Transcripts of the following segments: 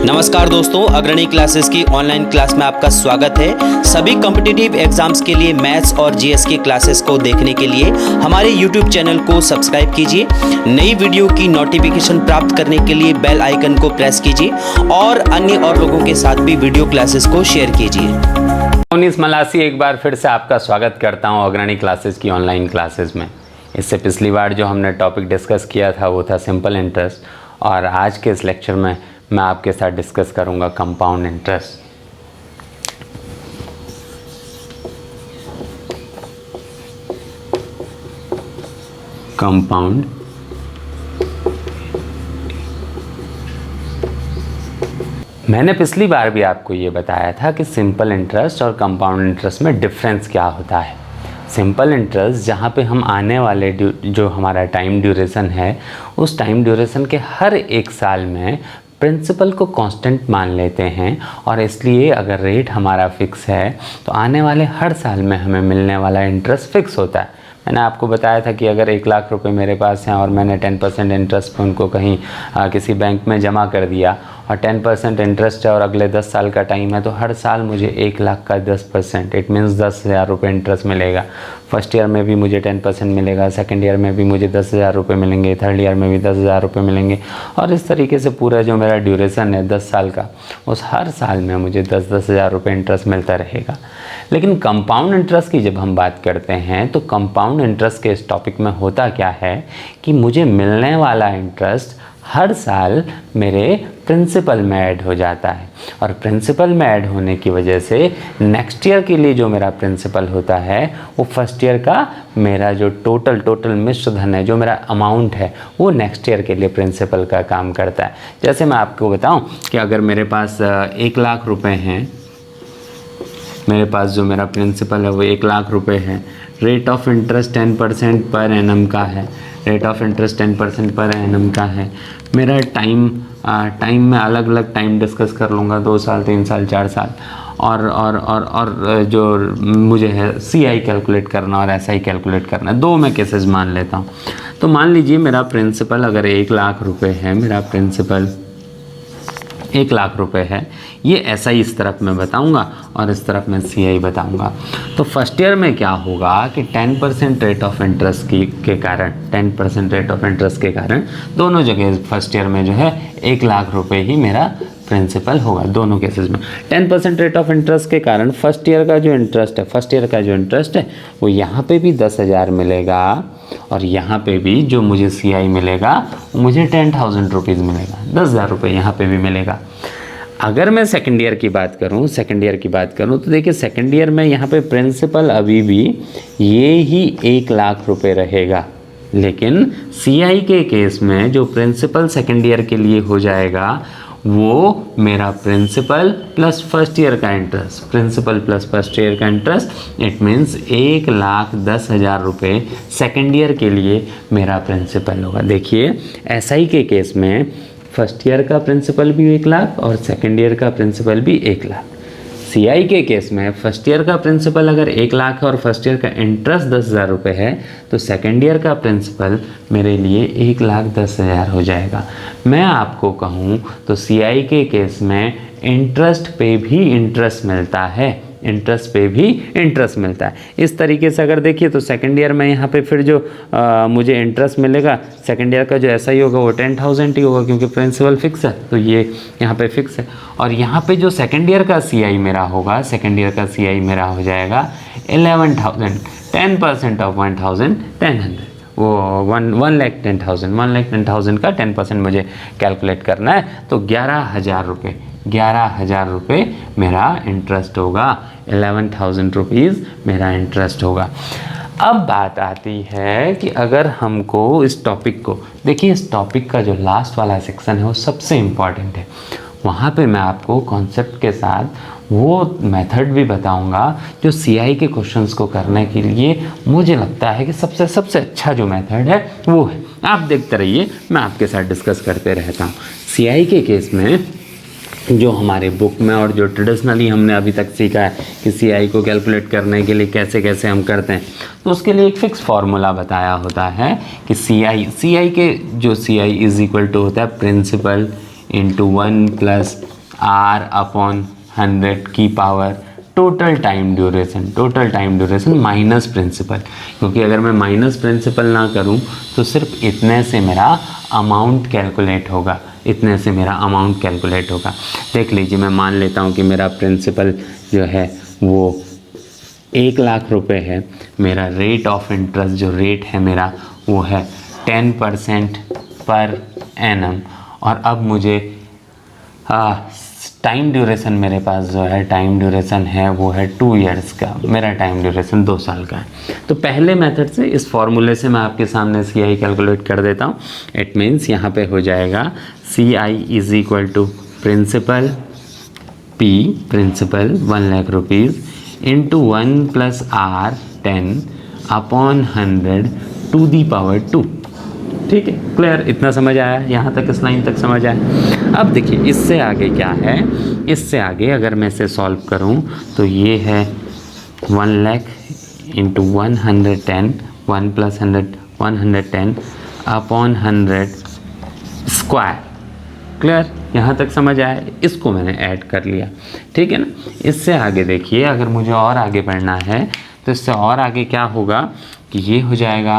नमस्कार दोस्तों, अग्रणी क्लासेस की ऑनलाइन क्लास में आपका स्वागत है। सभी कॉम्पिटिटिव एग्जाम्स के लिए मैथ्स और जीएस की क्लासेस को देखने के लिए हमारे यूट्यूब चैनल को सब्सक्राइब कीजिए। नई वीडियो की नोटिफिकेशन प्राप्त करने के लिए बेल आइकन को प्रेस कीजिए और अन्य और लोगों के साथ भी वीडियो क्लासेस को शेयर कीजिए। मोनिस मलासी एक बार फिर से आपका स्वागत करता हूं अग्रणी क्लासेस की ऑनलाइन क्लासेस में। इससे पिछली बार जो हमने टॉपिक डिस्कस किया था वो था सिंपल इंटरेस्ट, और आज के इस लेक्चर में मैं आपके साथ डिस्कस करूंगा कंपाउंड इंटरेस्ट। कंपाउंड मैंने पिछली बार भी आपको ये बताया था कि सिंपल इंटरेस्ट और कंपाउंड इंटरेस्ट में डिफरेंस क्या होता है। सिंपल इंटरेस्ट जहाँ पे हम आने वाले जो हमारा टाइम ड्यूरेशन है, उस टाइम ड्यूरेशन के हर एक साल में प्रिंसिपल को कांस्टेंट मान लेते हैं, और इसलिए अगर रेट हमारा फिक्स है तो आने वाले हर साल में हमें मिलने वाला इंटरेस्ट फिक्स होता है। मैंने आपको बताया था कि अगर 1 लाख रुपए मेरे पास हैं और मैंने 10% इंटरेस्ट पे उनको कहीं किसी बैंक में जमा कर दिया और 10% इंटरेस्ट है और अगले 10 साल का टाइम है, तो हर साल मुझे 1 लाख का 10%, इट मीन्स 10,000 रुपये इंटरेस्ट मिलेगा। फर्स्ट ईयर में भी मुझे 10% मिलेगा, सेकेंड ईयर में भी मुझे 10,000 रुपये मिलेंगे, थर्ड ईयर में भी 10,000 रुपये मिलेंगे, और इस तरीके से पूरा जो मेरा ड्यूरेशन है 10 साल का, उस हर साल में मुझे 10,000 रुपये इंटरेस्ट मिलता रहेगा। लेकिन कंपाउंड इंटरेस्ट की जब हम बात करते हैं तो कंपाउंड इंटरेस्ट के इस टॉपिक में होता क्या है कि मुझे मिलने वाला इंटरेस्ट हर साल मेरे प्रिंसिपल में ऐड हो जाता है, और प्रिंसिपल में ऐड होने की वजह से नेक्स्ट ईयर के लिए जो मेरा प्रिंसिपल होता है वो फर्स्ट ईयर का मेरा जो टोटल मिश्र धन है, जो मेरा अमाउंट है, वो नेक्स्ट ईयर के लिए प्रिंसिपल का काम करता है। जैसे मैं आपको बताऊं कि अगर मेरे पास 1 लाख रुपए हैं, मेरे पास जो मेरा प्रिंसिपल है वो 1 लाख रुपए है, rate of interest 10% per annum का है, rate of interest 10% per annum का है। मेरा टाइम में अलग अलग टाइम डिस्कस कर लूँगा, 2 साल, 3 साल, 4 साल, और जो मुझे है CI कैलकुलेट करना और SI कैलकुलेट करना, 2 मैं केसेस मान लेता हूँ। तो मान लीजिए मेरा प्रिंसिपल अगर 1 लाख रुपए है, मेरा प्रिंसिपल 1 लाख रुपए है, ये SI इस तरफ मैं बताऊंगा और इस तरफ मैं CI बताऊंगा। तो फर्स्ट ईयर में क्या होगा कि 10% रेट ऑफ इंटरेस्ट के कारण 10% रेट ऑफ इंटरेस्ट के कारण दोनों जगह फर्स्ट ईयर में जो है 1 लाख रुपए ही मेरा प्रिंसिपल होगा, दोनों केसेस में। 10% रेट ऑफ इंटरेस्ट के कारण फर्स्ट ईयर का जो इंटरेस्ट है वो यहाँ पे भी 10,000 मिलेगा, और यहाँ पे भी जो मुझे CI मिलेगा वो मुझे 10,000 रुपीज़ मिलेगा, 10,000 रुपये यहाँ पे भी मिलेगा। अगर मैं सेकेंड ईयर की बात करूँ तो देखिए सेकेंड ईयर में यहाँ पे प्रिंसिपल अभी भी ये ही 1 लाख रुपए रहेगा, लेकिन CI के केस में जो प्रिंसिपल सेकेंड ईयर के लिए हो जाएगा वो मेरा प्रिंसिपल प्लस फर्स्ट ईयर का interest, principal plus first year का इंटरेस्ट, इट मीन्स 1,10,000 रुपये सेकेंड ईयर के लिए मेरा प्रिंसिपल होगा। देखिए SI के केस में फर्स्ट ईयर का प्रिंसिपल भी 1 लाख और सेकेंड ईयर का प्रिंसिपल भी 1 लाख। CI के केस में फर्स्ट ईयर का प्रिंसिपल अगर 1 लाख है और फर्स्ट ईयर का इंटरेस्ट 10,000 रुपये है, तो सेकेंड ईयर का प्रिंसिपल मेरे लिए 1,10,000 हो जाएगा। मैं आपको कहूँ तो CI के केस में इंटरेस्ट पे भी इंटरेस्ट मिलता है, इस तरीके से अगर देखिए तो सेकेंड ईयर में यहाँ पे फिर जो मुझे इंटरेस्ट मिलेगा, सेकेंड ईयर का जो SI होगा वो 10,000 ही होगा, क्योंकि प्रिंसिपल फिक्स है, तो ये यहाँ पे फिक्स है। और यहाँ पे जो सेकेंड ईयर का CI मेरा होगा, हो जाएगा 11,000, 10% ऑफ 1,000, 10,000, वो 1,10,000 का 10% मुझे कैलकुलेट करना है, तो 11,000 रुपये मेरा इंटरेस्ट होगा, 11,000 रुपीज़ मेरा इंटरेस्ट होगा। अब बात आती है कि अगर हमको इस टॉपिक को देखिए, इस टॉपिक का जो लास्ट वाला सेक्शन है वो सबसे इम्पॉर्टेंट है। वहाँ पे मैं आपको कॉन्सेप्ट के साथ वो मेथड भी बताऊंगा जो CI के क्वेश्चंस को करने के लिए मुझे लगता है कि सबसे अच्छा जो मेथड है वो है। आप देखते रहिए, मैं आपके साथ डिस्कस करते रहता हूँ। CI के केस में जो हमारे बुक में और जो ट्रेडिशनली हमने अभी तक सीखा है कि CI को कैलकुलेट करने के लिए कैसे कैसे हम करते हैं, तो उसके लिए एक फ़िक्स फार्मूला बताया होता है कि CI के जो CI इज़ इक्वल टू होता है principal into 1 plus r upon 100 की power total time duration minus principal, क्योंकि अगर मैं माइनस प्रिंसिपल ना करूं तो सिर्फ इतने से मेरा अमाउंट कैलकुलेट होगा, देख लीजिए, मैं मान लेता हूं कि मेरा प्रिंसिपल जो है वो 1 लाख रुपए है, मेरा रेट ऑफ इंटरेस्ट जो रेट है मेरा वो है 10% पर एनम, और अब मुझे टाइम ड्यूरेशन मेरे पास जो है टाइम ड्यूरेशन है वो है 2 इयर्स का, मेरा टाइम ड्यूरेशन 2 साल का है। तो पहले मेथड से इस फॉर्मूले से मैं आपके सामने CI कैलकुलेट कर देता हूँ। इट मीन्स यहाँ पे हो जाएगा CI is equal to principal 1 lakh rupees into 1 plus R 10 upon 100 to the power 2। ठीक है, क्लियर, इतना समझ आया, यहाँ तक इस लाइन तक समझ आया। अब देखिए इससे आगे क्या है, इससे आगे अगर मैं इसे सॉल्व करूँ तो ये है 1 lakh into 110 1 plus 100 110 upon 100 square. Clear, यहाँ तक समझ आया, इसको मैंने ऐड कर लिया। ठीक है ना, इससे आगे देखिए, अगर मुझे और आगे बढ़ना है तो इससे और आगे क्या होगा कि ये हो जाएगा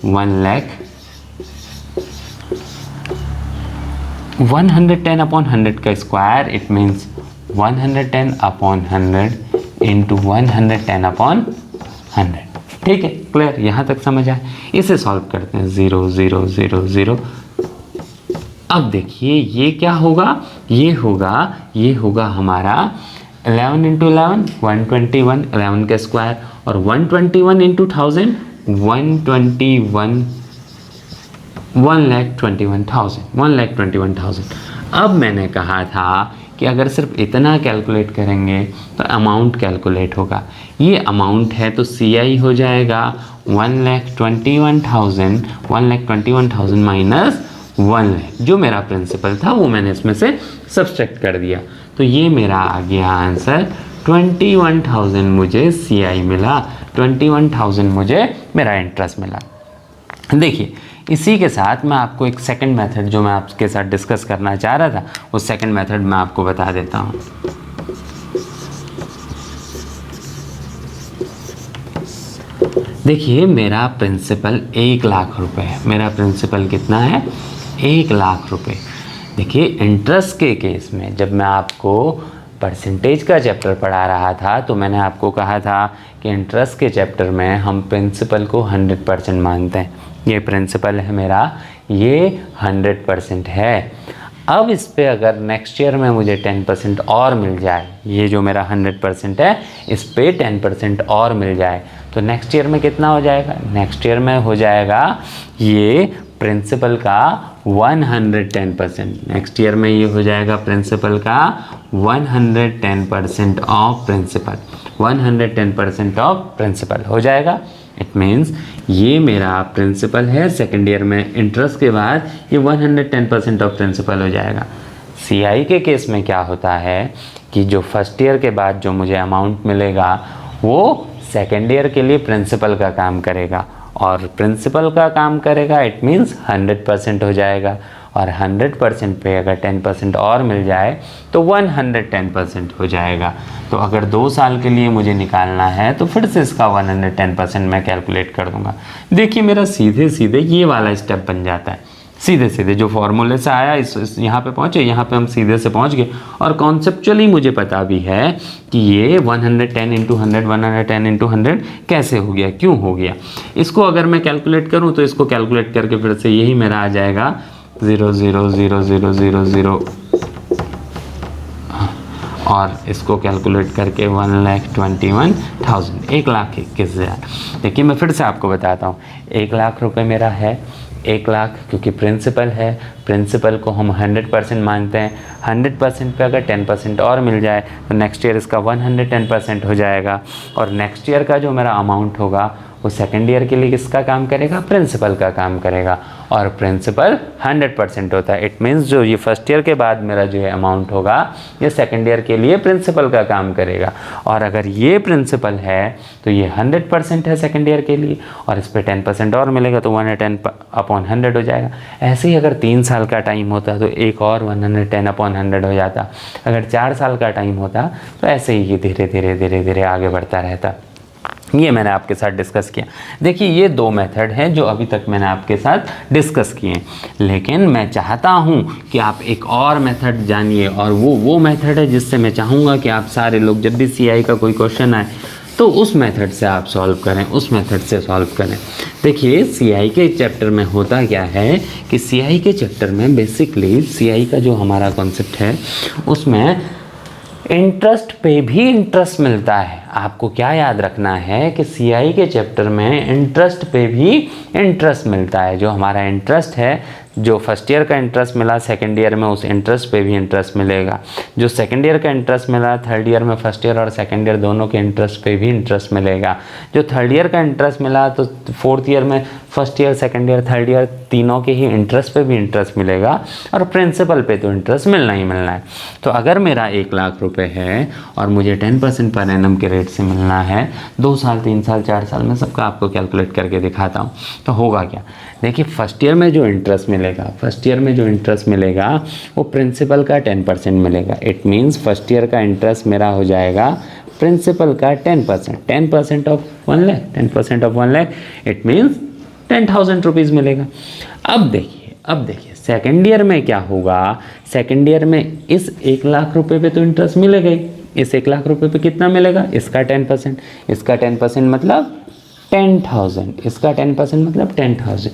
1 लाख 110 अपॉन 100 का square, it means 110 upon 100 into 110 upon 100। ठीक है, क्लियर, यहाँ तक समझ आए। इसे सॉल्व करते हैं, 0 0 0 0। अब देखिए ये क्या होगा, ये होगा हमारा 11 इंटू 11 121, 11 का स्क्वायर, और 121 इंटू 1000 1,21,000। अब मैंने कहा था कि अगर सिर्फ इतना कैलकुलेट करेंगे तो अमाउंट कैलकुलेट होगा। ये अमाउंट है तो CI हो जाएगा 1,21,000 माइनस 1 लाख, जो मेरा प्रिंसिपल था वो मैंने इसमें से सब्सट्रैक्ट कर दिया, तो ये मेरा आ गया आंसर 21,000 मुझे CI मिला, 21,000 मुझे मेरा इंटरेस्ट मिला। देखिए इसी के साथ मैं आपको एक सेकंड मेथड जो मैं आपके साथ डिस्कस करना चाह रहा था, वो सेकंड मेथड मैं आपको बता देता हूँ। देखिए मेरा प्रिंसिपल 1 लाख रुपए है, मेरा प्रिंसिपल कितना है, 1 लाख रुपए। देखिए इंटरेस्ट के केस में जब मैं आपको परसेंटेज का चैप्टर पढ़ा रहा था तो मैंने आपको कहा था कि इंटरेस्ट के चैप्टर में हम प्रिंसिपल को 100% मानते हैं। ये प्रिंसिपल है मेरा, ये 100% है। अब इस पे अगर नेक्स्ट ईयर में मुझे 10% और मिल जाए, ये जो मेरा 100% है इस पे 10% और मिल जाए तो नेक्स्ट ईयर में कितना हो जाएगा, नेक्स्ट ईयर में हो जाएगा ये प्रिंसिपल का 110%। नेक्स्ट ईयर में ये हो जाएगा प्रिंसिपल का 110% ऑफ प्रिंसिपल, 110% ऑफ प्रिंसिपल हो जाएगा। इट मीन्स ये मेरा प्रिंसिपल है, सेकेंड ईयर में इंटरेस्ट के बाद ये 110% ऑफ प्रिंसिपल हो जाएगा। CI के केस में क्या होता है कि जो फर्स्ट ईयर के बाद जो मुझे अमाउंट मिलेगा वो सेकेंड ईयर के लिए प्रिंसिपल का काम करेगा, और प्रिंसिपल का काम करेगा इट मीन्स 100% हो जाएगा, और 100% पे अगर 10% और मिल जाए तो 110% हो जाएगा। तो अगर 2 साल के लिए मुझे निकालना है तो फिर से इसका 110% मैं कैलकुलेट कर दूंगा। देखिए मेरा सीधे सीधे ये वाला स्टेप बन जाता है, सीधे सीधे जो फॉर्मूले से आया इस यहाँ पे पहुँचे, यहाँ पे हम सीधे से पहुँच गए। और कॉन्सेप्चुअली मुझे पता भी है कि ये 110 इंटू 100 कैसे हो गया, क्यों हो गया। इसको अगर मैं कैलकुलेट करूँ तो इसको कैलकुलेट करके फिर से यही मेरा आ जाएगा 0 0 0 0 0 0, और इसको कैलकुलेट करके 1,21,000, 1,21,000। देखिए मैं फिर से आपको बताता हूँ, 1 लाख रुपए मेरा है, 1 लाख क्योंकि प्रिंसिपल है, प्रिंसिपल को हम 100% मानते हैं। 100% पे अगर 10% और मिल जाए तो नेक्स्ट ईयर इसका 110% हो जाएगा, और नेक्स्ट ईयर का जो मेरा अमाउंट होगा वो सेकेंड ईयर के लिए किसका काम करेगा, प्रिंसिपल का काम करेगा। और प्रिंसिपल 100% होता है। इट मीन्स जो ये फर्स्ट ईयर के बाद मेरा जो है अमाउंट होगा ये सेकेंड ईयर के लिए प्रिंसिपल का काम करेगा। और अगर ये प्रिंसिपल है तो ये 100% है सेकेंड ईयर के लिए, और इस पर 10% और मिलेगा तो 110/100 हो जाएगा। ऐसे ही अगर 3 साल का टाइम होता तो एक और 110/100 हो जाता। अगर 4 साल का टाइम होता तो ऐसे ही ये धीरे धीरे धीरे धीरे आगे बढ़ता रहता। ये मैंने आपके साथ डिस्कस किया। देखिए ये 2 मेथड हैं जो अभी तक मैंने आपके साथ डिस्कस किए, लेकिन मैं चाहता हूँ कि आप एक और मेथड जानिए, और वो मेथड है जिससे मैं चाहूँगा कि आप सारे लोग जब भी CI का कोई क्वेश्चन आए तो उस मेथड से आप सॉल्व करें, उस मेथड से सॉल्व करें। देखिए CI के चैप्टर में होता क्या है कि CI के चैप्टर में बेसिकली CI का जो हमारा कॉन्सेप्ट है उसमें इंटरेस्ट पे भी इंटरेस्ट मिलता है। आपको क्या याद रखना है कि CI के चैप्टर में इंटरेस्ट पे भी इंटरेस्ट मिलता है। जो हमारा इंटरेस्ट है, जो फर्स्ट ईयर का इंटरेस्ट मिला सेकेंड ईयर में, उस इंटरेस्ट पे भी इंटरेस्ट मिलेगा। जो सेकेंड ईयर का इंटरेस्ट मिला थर्ड ईयर में, फर्स्ट ईयर और सेकेंड ईयर दोनों के इंटरेस्ट पे भी इंटरेस्ट मिलेगा। जो थर्ड ईयर का इंटरेस्ट मिला तो फोर्थ ईयर में first year second year third year तीनों के ही इंटरेस्ट पे भी इंटरेस्ट मिलेगा, और प्रिंसिपल पे तो इंटरेस्ट मिलना ही मिलना है। तो अगर मेरा 1 लाख रुपए है और मुझे 10% पर एनम के रेट से मिलना है 2 साल 3 साल 4 साल में, सबका आपको कैलकुलेट करके दिखाता हूँ। तो होगा क्या, देखिए फर्स्ट ईयर में जो इंटरेस्ट मिलेगा वो प्रिंसिपल का 10% मिलेगा। इट मीन्स फर्स्ट ईयर का इंटरेस्ट मेरा हो जाएगा प्रिंसिपल का 10% of 1 lakh, 10% of 1 lakh, it means 10,000 rupees मिलेगा। अब देखिए सेकेंड ईयर में क्या होगा, सेकेंड ईयर में इस 1 लाख रुपए पे तो इंटरेस्ट मिलेगा ही। इस 1 लाख रुपए पे कितना मिलेगा, इसका 10%, इसका 10% मतलब 10,000, इसका 10% मतलब 10,000,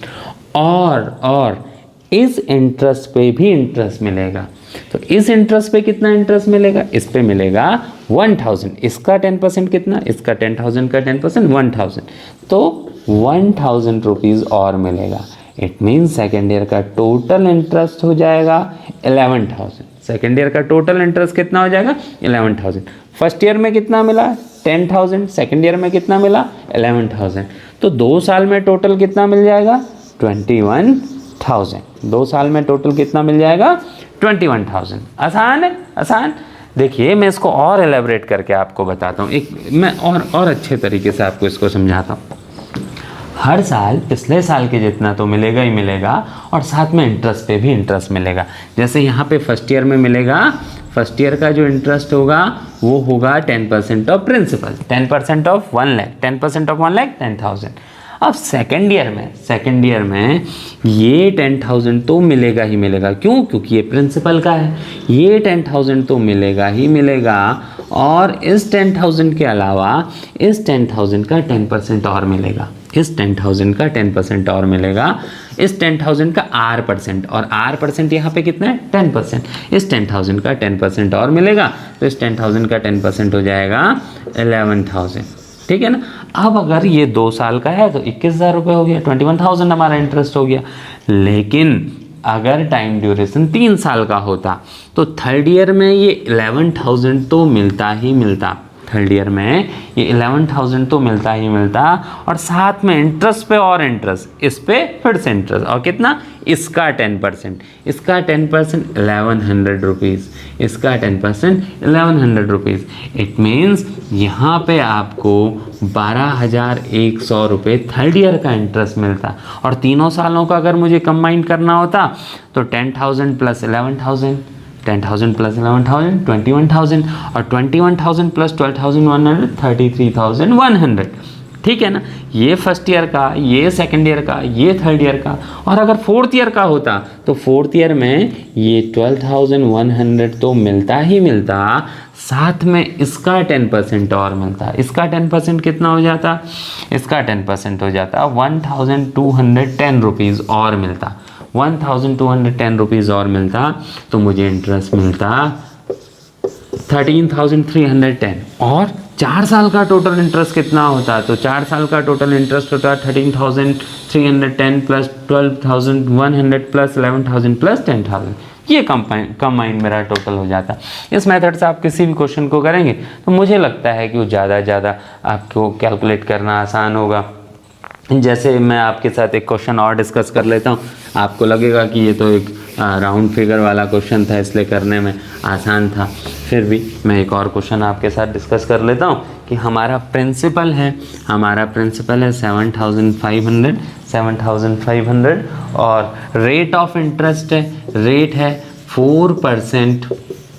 और इस इंटरेस्ट पे भी इंटरेस्ट मिलेगा। तो इस इंटरेस्ट पे कितना इंटरेस्ट मिलेगा, इस पे मिलेगा 1,000, इसका 10% कितना, इसका 10,000 का 10% 1,000, तो 1,000 रुपीज़ और मिलेगा। इट मीन्स सेकेंड ईयर का टोटल इंटरेस्ट हो जाएगा 11,000। सेकेंड ईयर का टोटल इंटरेस्ट कितना हो जाएगा 11,000। फर्स्ट ईयर में कितना मिला 10,000, सेकेंड ईयर में कितना मिला 11,000, तो 2 साल में टोटल कितना मिल जाएगा 21,000। 2 साल में टोटल कितना मिल जाएगा 21,000। आसान है, आसान। देखिए मैं इसको और एलेबरेट करके आपको बताता हूँ, एक मैं और अच्छे तरीके से आपको इसको समझाता हूँ। हर साल पिछले साल के जितना तो मिलेगा ही मिलेगा, और साथ में इंटरेस्ट पे भी इंटरेस्ट मिलेगा। जैसे यहाँ पे फर्स्ट ईयर में मिलेगा, फर्स्ट ईयर का जो इंटरेस्ट होगा वो होगा 10% of principal, 10% of 1 lakh, 10% of 1 lakh 10,000। अब सेकेंड ईयर में ये 10,000 तो मिलेगा ही मिलेगा। क्यों? क्योंकि ये प्रिंसिपल का है, ये 10,000 तो मिलेगा ही मिलेगा, और इस 10,000 के अलावा इस 10,000 का 10% और मिलेगा, इस 10,000 का 10% और मिलेगा, इस 10,000 का R%, और R% यहाँ पे कितना है 10%, इस 10,000 का 10% और मिलेगा, तो इस 10,000 का 10% हो जाएगा 11,000। ठीक है ना। अब अगर ये 2 साल का है तो 21,000 रुपये हो गया, 21,000 हमारा इंटरेस्ट हो गया। लेकिन अगर टाइम ड्यूरेशन 3 साल का होता तो थर्ड ईयर में ये 11,000 तो मिलता ही मिलता, थर्ड ईयर में ये 11,000 तो मिलता ही मिलता, और साथ में इंटरेस्ट पे और इंटरेस्ट, इस पे फिर से इंटरेस्ट, और कितना, इसका 10%, इसका 10% 1,100 रुपीज़, इसका 10% 1,100 रुपीज़। इट मीन्स यहाँ पे आपको 12,100 रुपये थर्ड ईयर का इंटरेस्ट मिलता, और तीनों सालों का अगर मुझे कंबाइन करना होता तो 10,000 प्लस 11,000, 10,000 प्लस 11,000 21,000, और 21,000 प्लस 12,100 33,100। ठीक है ना। ये फर्स्ट ईयर का, ये सेकंड ईयर का, ये थर्ड ईयर का, और अगर फोर्थ ईयर का होता तो फोर्थ ईयर में ये 12,100 तो मिलता ही मिलता, साथ में इसका 10% और मिलता। इसका 10% कितना हो जाता, इसका 10% हो जाता 1,210 रुपीज़ और मिलता, 1,210 रुपीज़ और मिलता, तो मुझे इंटरेस्ट मिलता 13,310। और 4 साल का टोटल इंटरेस्ट कितना होता, तो 4 साल का टोटल इंटरेस्ट होता 13,310 प्लस 12,100 प्लस 11,000 प्लस 10,000। ये कंबाइन मेरा टोटल हो जाता। इस मेथड से आप किसी भी क्वेश्चन को करेंगे तो मुझे लगता है कि वो ज़्यादा आपको कैलकुलेट करना आसान होगा। जैसे मैं आपके साथ एक क्वेश्चन और डिस्कस कर लेता हूँ। आपको लगेगा कि ये तो एक राउंड फिगर वाला क्वेश्चन था, इसलिए करने में आसान था, फिर भी मैं एक और क्वेश्चन आपके साथ डिस्कस कर लेता हूँ कि हमारा प्रिंसिपल है 7,500 और रेट ऑफ इंटरेस्ट है, रेट है 4%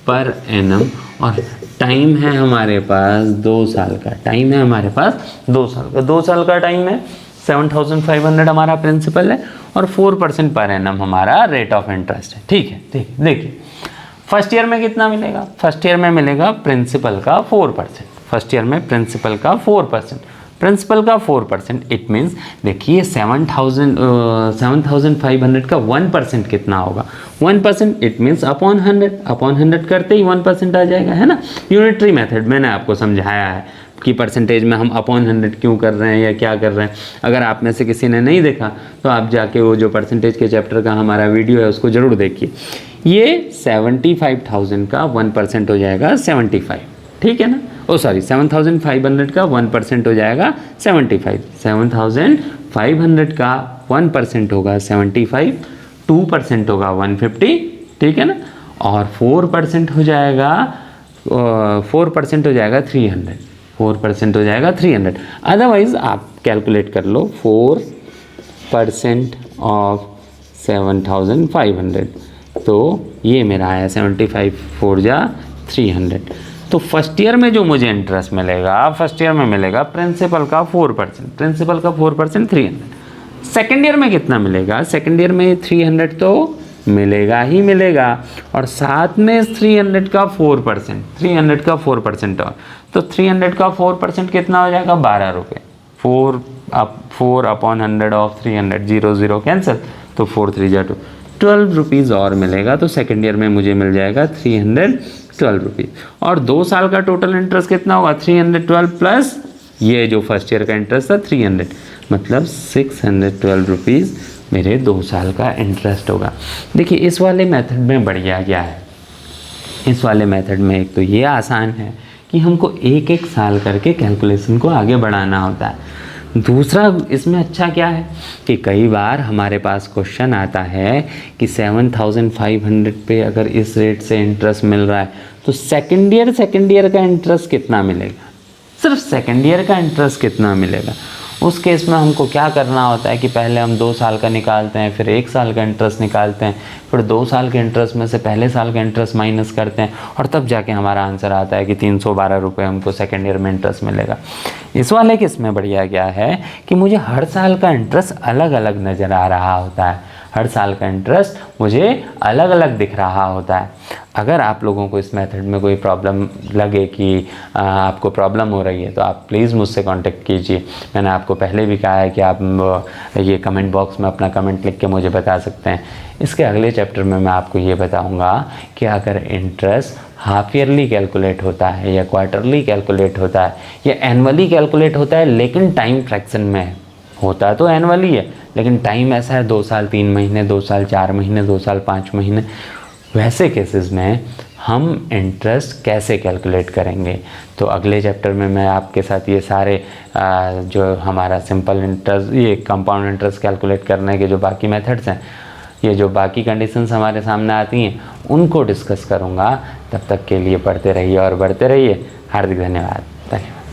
पर एनम और टाइम है हमारे पास 2 साल का। टाइम है हमारे पास 2 साल का, 2 साल का टाइम है। 7,500 हमारा प्रिंसिपल है और 4% पर एनम हमारा रेट ऑफ इंटरेस्ट है। ठीक है, देखिए फर्स्ट ईयर में कितना मिलेगा? फर्स्ट ईयर में मिलेगा प्रिंसिपल का 4%। फर्स्ट ईयर में प्रिंसिपल का 4%, प्रिंसिपल का 4%। इट मीन्स देखिए 7,500 का 1% कितना होगा? 1%। इट मीन्स अपॉन 100 करते ही 1% आ जाएगा, है ना। यूनिटरी मेथड मैंने आपको समझाया है कि परसेंटेज में हम अपॉन 100 क्यों कर रहे हैं या क्या कर रहे हैं। अगर आप में से किसी ने नहीं देखा तो आप जाके वो जो परसेंटेज के चैप्टर का हमारा वीडियो है उसको ज़रूर देखिए। ये 75,000 का 1% हो जाएगा 75, ठीक है ना। 7,500 का 1% हो जाएगा 75। 7,500 का 1% होगा 75, 2% होगा 150, ठीक है ना। और 4% हो जाएगा 4% हो जाएगा 300, 4% हो जाएगा 300। अदरवाइज आप कैलकुलेट कर लो 4% ऑफ 7,500, तो ये मेरा आया 75 4 जा 300। तो फर्स्ट ईयर में जो मुझे इंटरेस्ट मिलेगा, फर्स्ट ईयर में मिलेगा प्रिंसिपल का 4%, प्रिंसिपल का 4% 300। सेकेंड ईयर में कितना मिलेगा? सेकेंड ईयर में 300 तो मिलेगा ही मिलेगा और साथ में 300 का 4%, 300 का 4% और तो 300 का 4% कितना हो जाएगा? 12 रुपये। 4/100 ऑफ 300, 0 0 कैंसिल, तो 4 3 जा 2, 12 रुपीज़ और मिलेगा। तो सेकेंड ईयर में मुझे मिल जाएगा 312 रुपीज़। और 2 साल का टोटल इंटरेस्ट कितना होगा? 312 प्लस ये जो फर्स्ट ईयर का इंटरेस्ट था 300, मतलब 612 रुपीज़ मेरे 2 साल का इंटरेस्ट होगा। देखिए इस वाले मेथड में बढ़िया क्या है, इस वाले मेथड में एक तो ये आसान है कि हमको एक एक साल करके कैलकुलेशन को आगे बढ़ाना होता है। दूसरा इसमें अच्छा क्या है कि कई बार हमारे पास क्वेश्चन आता है कि 7,500 पे अगर इस रेट से इंटरेस्ट मिल रहा है तो सेकेंड ईयर का इंटरेस्ट कितना मिलेगा? सिर्फ सेकेंड ईयर का इंटरेस्ट कितना मिलेगा? उस केस में हमको क्या करना होता है कि पहले हम 2 साल का निकालते हैं, फिर 1 साल का इंटरेस्ट निकालते हैं, फिर 2 साल के इंटरेस्ट में से पहले साल का इंटरेस्ट माइनस करते हैं और तब जाके हमारा आंसर आता है कि 312 रुपये हमको सेकेंड ईयर में इंटरेस्ट मिलेगा। इस वाले केस में बढ़िया क्या है कि मुझे हर साल का इंटरेस्ट अलग अलग नज़र आ रहा होता है, हर साल का इंटरेस्ट मुझे अलग अलग दिख रहा होता है। अगर आप लोगों को इस मेथड में कोई प्रॉब्लम लगे कि आपको प्रॉब्लम हो रही है तो आप प्लीज़ मुझसे कांटेक्ट कीजिए। मैंने आपको पहले भी कहा है कि आप ये कमेंट बॉक्स में अपना कमेंट लिख के मुझे बता सकते हैं। इसके अगले चैप्टर में मैं आपको ये बताऊंगा कि अगर इंटरेस्ट हाफ ईयरली कैलकुलेट होता है या क्वार्टरली कैलकुलेट होता है या एनुअली कैलकुलेट होता है, लेकिन टाइम फ्रैक्शन में है, होता तो एनुअली है लेकिन टाइम ऐसा है 2 साल 3 महीने, 2 साल 4 महीने, 2 साल 5 महीने, वैसे केसेस में हम इंटरेस्ट कैसे कैलकुलेट करेंगे। तो अगले चैप्टर में मैं आपके साथ ये सारे जो हमारा सिंपल इंटरेस्ट, ये कंपाउंड इंटरेस्ट कैलकुलेट करने के जो बाकी मेथड्स हैं, ये जो बाकी कंडीशंस हमारे सामने आती हैं, उनको डिस्कस करूँगा। तब तक के लिए पढ़ते रहिए और बढ़ते रहिए। हार्दिक धन्यवाद।